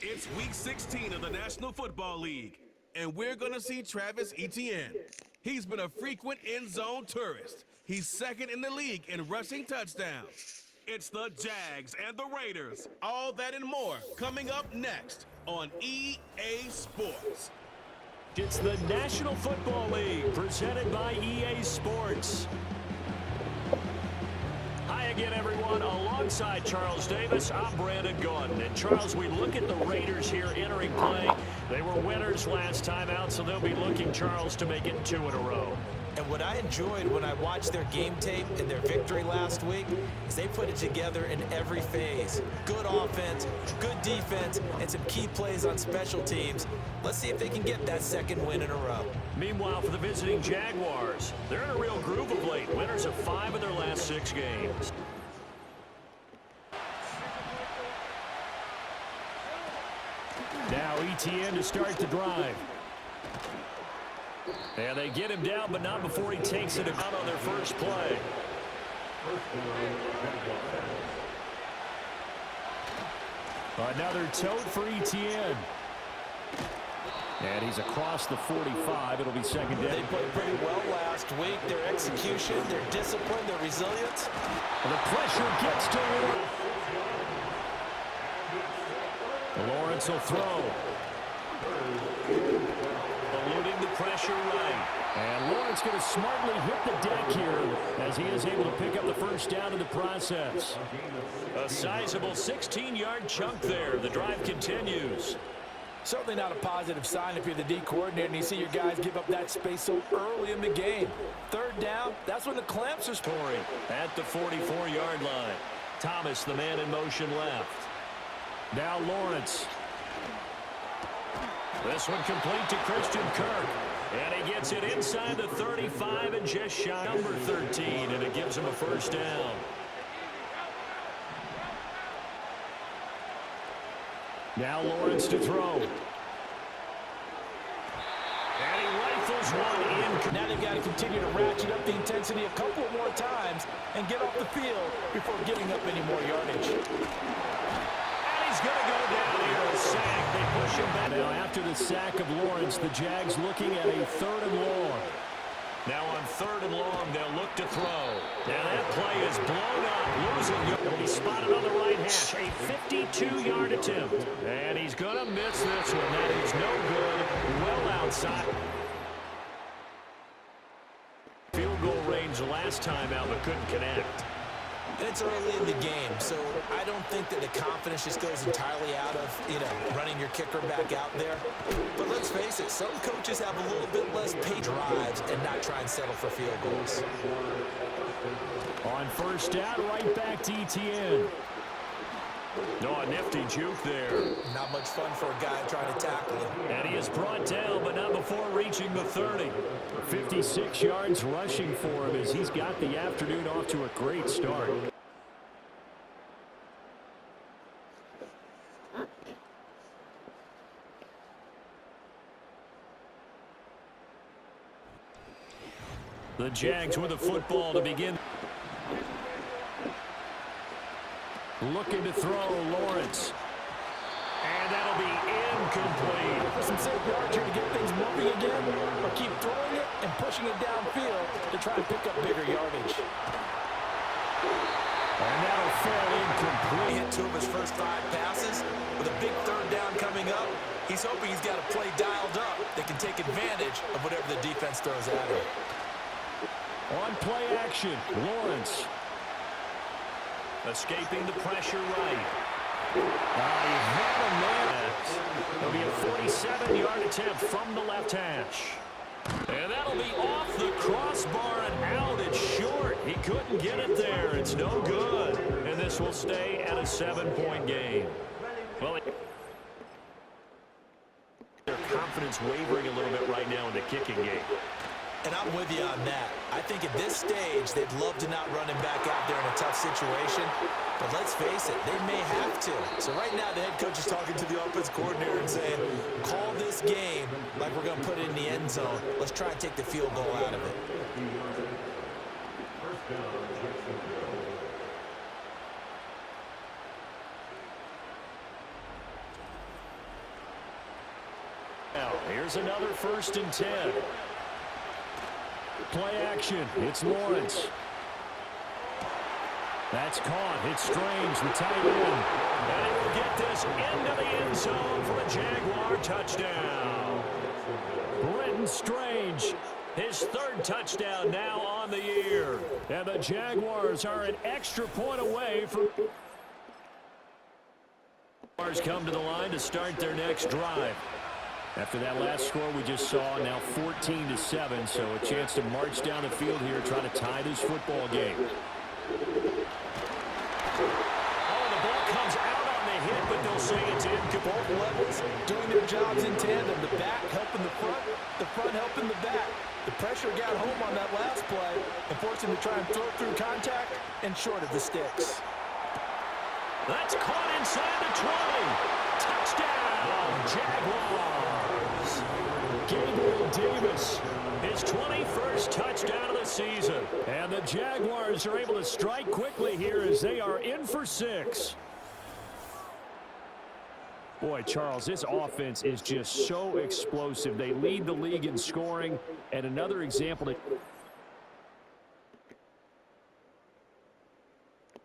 It's week 16 of the National Football League, and we're going to see Travis Etienne. He's been a frequent end zone tourist. He's second in the league in rushing touchdowns. It's the Jags and the Raiders. All that and more coming up next on EA Sports. It's the National Football League presented by EA Sports. Hi again, everyone. Alongside Charles Davis, I'm Brandon Gordon. And Charles, we look at the Raiders here entering play. They were winners last time out, so they'll be looking, Charles, to make it 2 in a row. And what I enjoyed when I watched their game tape and their victory last week is they put it together in every phase. Good offense, good defense, and some key plays on special teams. Let's see if they can get that second win in a row. Meanwhile, for the visiting Jaguars, they're in a real groove of late. Winners of 5 of their last 6 games. Now Etienne to start the drive. And they get him down, but not before he takes it out on their first play. Another tote for Etienne. And he's across the 45. It'll be second down. They played pretty well last week. Their execution, their discipline, their resilience. The pressure gets to Lawrence. Lawrence will throw. Eluding the pressure right. And Lawrence going to smartly hit the deck here as he is able to pick up the first down in the process. A sizable 16-yard chunk there. The drive continues. Certainly not a positive sign if you're the D coordinator and you see your guys give up that space so early in the game. Third down, that's when the clamps are scoring. At the 44-yard line. Thomas, the man in motion left. Now Lawrence. This one complete to Christian Kirk. And he gets it inside the 35 and just shy number 13, and it gives him a first down. Now Lawrence to throw. And he rifles one in. Now they've got to continue to ratchet up the intensity a couple more times and get off the field before giving up any more yardage. He's going to go down here and sack. They push him back. Now, after the sack of Lawrence, the Jags looking at a 3rd and long. Now on 3rd and long, they'll look to throw. Now that play is blown up, losing. He'll be spotted on the right hash. A 52-yard attempt. And he's going to miss this one. That is no good. Well outside. Field goal range last time out, but couldn't connect. And it's early in the game, so I don't think that the confidence just goes entirely out of, running your kicker back out there. But let's face it, some coaches have a little bit less pay drives and not try and settle for field goals. On first down, right back to Etienne. No, a nifty juke there. Not much fun for a guy trying to tackle him. And he is brought down, but not before reaching the 30. 56 yards rushing for him as he's got the afternoon off to a great start. The Jags with the football to begin. Looking to throw, Lawrence. And that'll be incomplete. Some safe yards here to get things moving again, or keep throwing it and pushing it downfield to try to pick up bigger yardage. And that'll fall incomplete. He hit 2 of his first 5 passes. With a big 3rd down coming up, he's hoping he's got a play dialed up that can take advantage of whatever the defense throws at him. On play action, Lawrence. Escaping the pressure right. He had a man. It'll be a 47-yard attempt from the left hash. And that'll be off the crossbar and out. It's short. He couldn't get it there. It's no good. And this will stay at a 7-point game. Well, their confidence wavering a little bit right now in the kicking game. And I'm with you on that. I think at this stage, they'd love to not run him back out there in a tough situation. But let's face it, they may have to. So right now, the head coach is talking to the offense coordinator and saying, call this game like we're going to put it in the end zone. Let's try and take the field goal out of it. Now, here's another 1st and 10. Play action. It's Lawrence. That's caught. It's Strange, the tight end. And he will get this into the end zone for a Jaguar touchdown. Brenton Strange, his 3rd touchdown now on the year. And the Jaguars are an extra point away from... Jaguars come to the line to start their next drive. After that last score we just saw, now 14-7, so a chance to march down the field here, trying to tie this football game. Oh, the ball comes out on the hit, but they'll say it's in. Both levels doing their jobs in tandem. The back helping the front helping the back. The pressure got home on that last play and forced him to try and throw it through contact and short of the sticks. That's caught inside the 20. Touchdown, Jaguars. Gabriel Davis, his 21st touchdown of the season. And the Jaguars are able to strike quickly here as they are in for 6. Boy, Charles, this offense is just so explosive. They lead the league in scoring, and another example.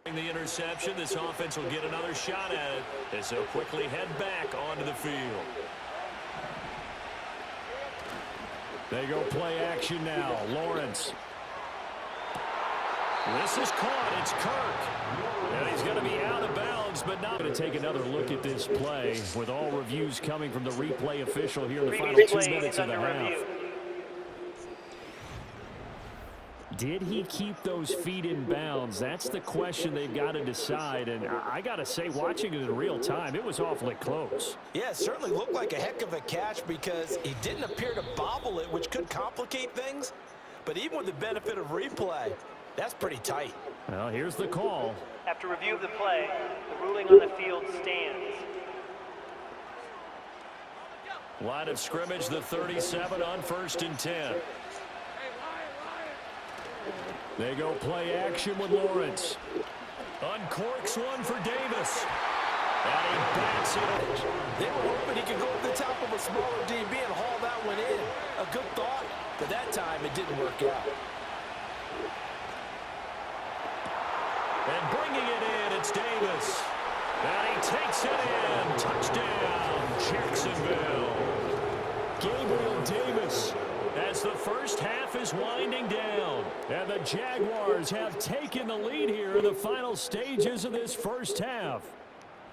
The interception, this offense will get another shot at it as they'll quickly head back onto the field. They go play action now. Lawrence. This is caught. It's Kirk. And he's going to be out of bounds, but not going to take another look at this play with all reviews coming from the replay official here in the final 2 minutes of the half. Did he keep those feet in bounds? That's the question they've got to decide. And I got to say, watching it in real time, it was awfully close. Yeah, it certainly looked like a heck of a catch because he didn't appear to bobble it, which could complicate things. But even with the benefit of replay, that's pretty tight. Well, here's the call. After review of the play, the ruling on the field stands. Line of scrimmage, the 37 on 1st and 10. They go play action with Lawrence. Uncorks one for Davis. And he bats it. They were hoping he could go to the top of a smaller DB and haul that one in. A good thought, but that time it didn't work out. And bringing it in, it's Davis. And he takes it in. Touchdown, Jacksonville. Gabriel Davis, as the first half is winding down. And the Jaguars have taken the lead here in the final stages of this first half.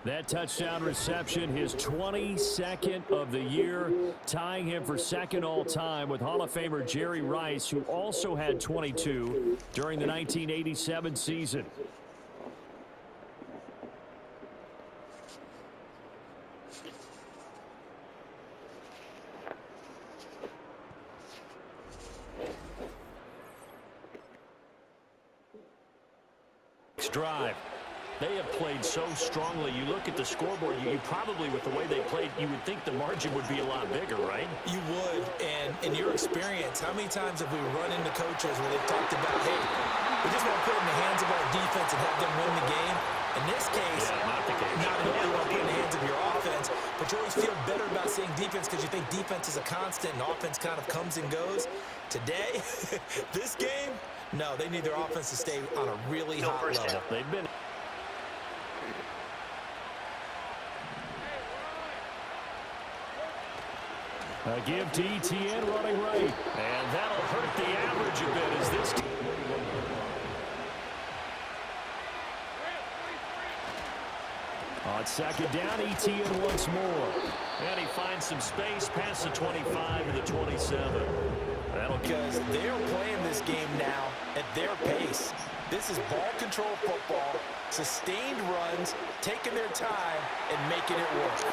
That touchdown reception, his 22nd of the year, tying him for 2nd all-time with Hall of Famer Jerry Rice, who also had 22 during the 1987 season. Drive. They have played so strongly. You look at the scoreboard, you probably, with the way they played, you would think the margin would be a lot bigger, right? You would, and in your experience, how many times have we run into coaches where they've talked about, hey, we just want to put it in the hands of our defense and have them win the game? In this case, not the case. Not only want to put it in the hands of your offense, but you always feel better about saying defense because you think defense is a constant and offense kind of comes and goes. Today, this game, no, they need their offense to stay on a really hot level. They've been... A give to ETN running right. And that'll hurt the average a bit as this... On 2nd down, ETN once more. And he finds some space past the 25 to the 27. Because they're playing this game now at their pace. This is ball control football, sustained runs, taking their time, and making it work.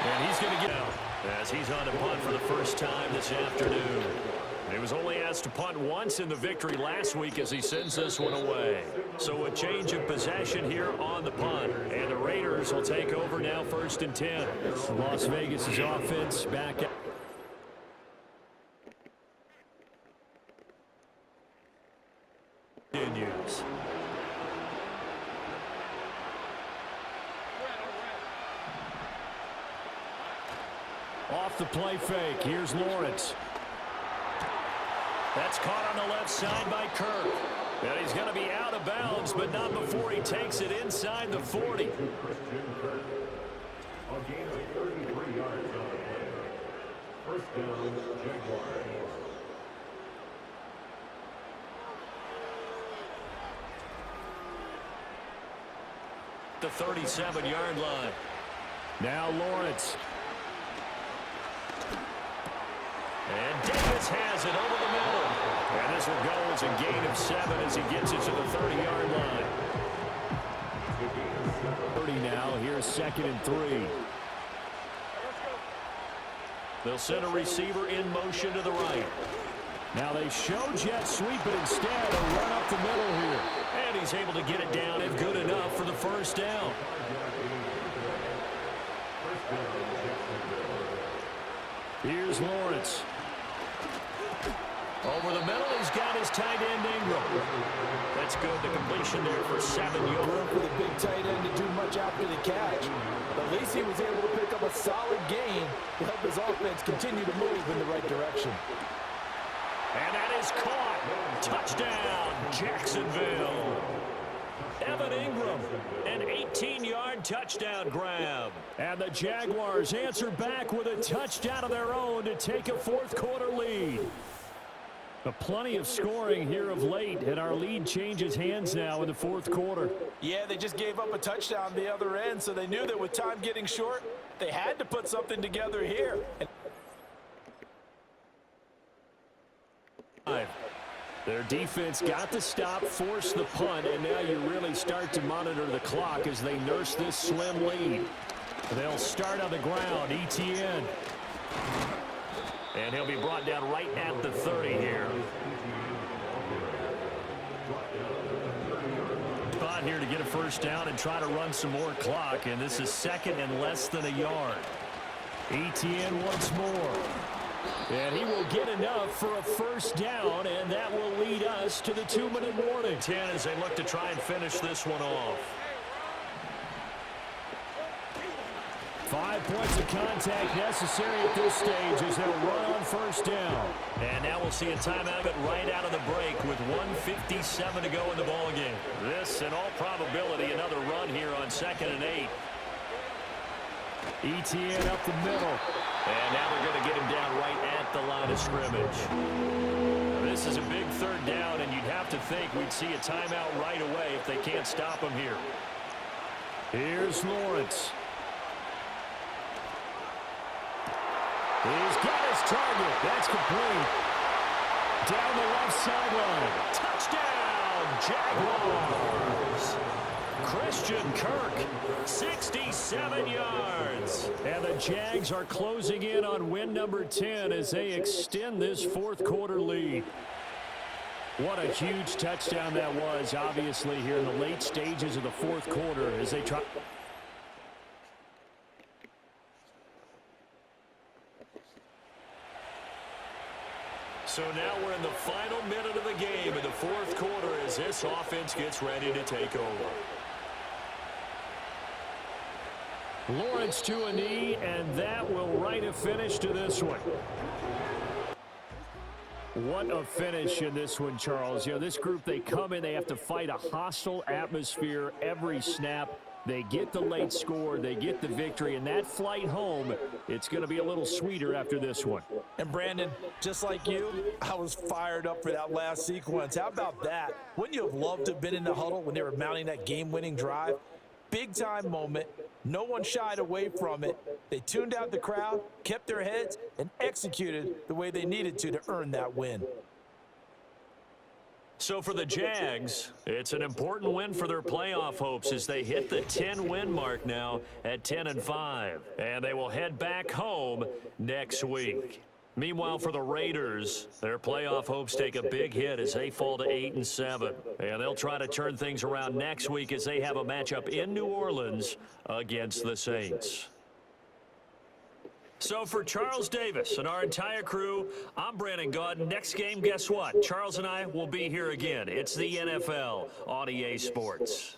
And he's going to get out as he's on to punt for the first time this afternoon. He was only asked to punt once in the victory last week as he sends this one away. So a change of possession here on the punt. And the Raiders will take over now 1st and 10. Las Vegas' offense back at... continues. Off the play fake, here's Lawrence. That's caught on the left side by Kirk. And he's going to be out of bounds, but not before he takes it inside the 40. First down, Jaguars. The 37-yard line. Now Lawrence. And Davis has it over the middle. And this will go as a gain of 7 as he gets it to the 30-yard line. 30 now. Here's 2nd and 3. They'll send a receiver in motion to the right. Now they show jet sweep, but instead a run up the middle here. And he's able to get it down and good enough for the first down. Here's Lawrence. Over the middle, he's got his tight end Ingram. That's good. The completion there for 7 yards. Room for the big tight end to do much after the catch. But at least he was able to pick up a solid gain to help his offense continue to move in the right direction. And that is caught. Touchdown, Jacksonville. Evan Ingram, an 18-yard touchdown grab. And the Jaguars answer back with a touchdown of their own to take a fourth-quarter lead. But plenty of scoring here of late, and our lead changes hands now in the fourth quarter. Yeah, they just gave up a touchdown the other end, so they knew that with time getting short, they had to put something together here. Their defense got the stop, forced the punt, and now you really start to monitor the clock as they nurse this slim lead. They'll start on the ground. Etienne. And he'll be brought down right at the 30 here. Spot here to get a first down and try to run some more clock, and this is 2nd and less than a yard. Etienne once more. And he will get enough for a first down, and that will lead us to the 2-minute warning. 10 as they look to try and finish this one off. 5 points of contact necessary at this stage as they'll run on first down. And now we'll see a timeout right out of the break with 1:57 to go in the ballgame. This, in all probability, another run here on 2nd and 8. Etienne up the middle. And now they're going to get him down right at the line of scrimmage. Now, this is a big third down, and you'd have to think we'd see a timeout right away if they can't stop him here. Here's Lawrence. He's got his target. That's complete. Down the left sideline. Touchdown, Jaguars. Christian Kirk, 67 yards. And the Jags are closing in on win number 10 as they extend this fourth quarter lead. What a huge touchdown that was, obviously, here in the late stages of the fourth quarter as they try. So now we're in the final minute of the game in the fourth quarter as this offense gets ready to take over. Lawrence to a knee, and that will write a finish to this one. What a finish in this one, Charles. You know, this group, they come in, they have to fight a hostile atmosphere every snap. They get the late score, they get the victory, and that flight home, it's going to be a little sweeter after this one. And Brandon, just like you, I was fired up for that last sequence. How about that? Wouldn't you have loved to have been in the huddle when they were mounting that game-winning drive? Big-time moment. No one shied away from it. They tuned out the crowd, kept their heads, and executed the way they needed to earn that win. So for the Jags, it's an important win for their playoff hopes as they hit the 10-win mark now at 10-5. And they will head back home next week. Meanwhile, for the Raiders, their playoff hopes take a big hit as they fall to 8-7. And they'll try to turn things around next week as they have a matchup in New Orleans against the Saints. So for Charles Davis and our entire crew, I'm Brandon Gaudin. Next game, guess what? Charles and I will be here again. It's the NFL on EA Sports.